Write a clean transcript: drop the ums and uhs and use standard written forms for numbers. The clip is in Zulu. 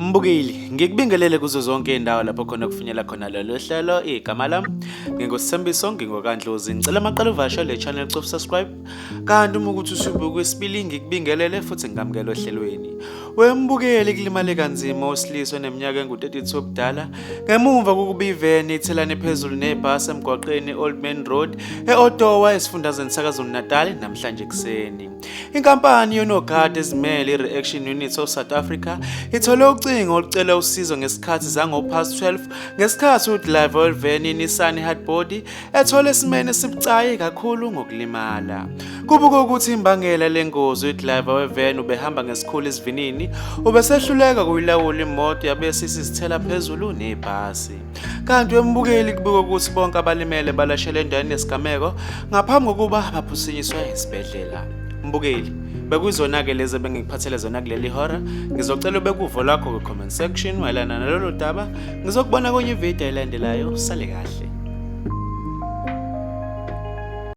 Mbukeli, ngikubingelele kuzo zonke indawo lapho khona kufinyela khona lelo hlelo igama lami. Ngingosithembiso, ngingokandlozi. Ngicela amaqala uvasha le channel cof subscribe. Kanti uma ukuthi usubuka isibili ngikubingelele futhi ngamukela ohlelweni. Wembukeli kulimale kanzima usiliswe neminyaka engu-32 obudala ngemuva kokuba iveni ithelane phezulu nebhasi emgwaqeni Old Main Road e-Ottawa esifundazweni saKwaZulu-Natal namhlanje kuseni. Inkampani yonogada ezimele i-Reaction Unit of South Africa ithole ucingo olucela usizo ngesikhathi zango-past 12 ngesikhathi udriver weveni Nissan Hardbody ethole esimeni esibucayi kakhulu ngokulimala. Kubuka ukuthi imbangela lengozi udriver weveni ubehamba ngesikhulu isivinini ubesehluleka kuyilawula imoto yabese isizithela phezulu nebhasi. Kanti wembukeli kubuka ukuthi bonke abalimele balashele endaweni yesigameko ngaphambi kokuba baphusinyiswe esibhedlela. Mbukeli, bekuzona-ke lezi ebengikuphathele zona kuleli hora. Ngizocela ube kuvo lakho ku-comment section mayelana nalolu daba. Ngizokubona kwenye ividiyo elandelayo. Sale kahle.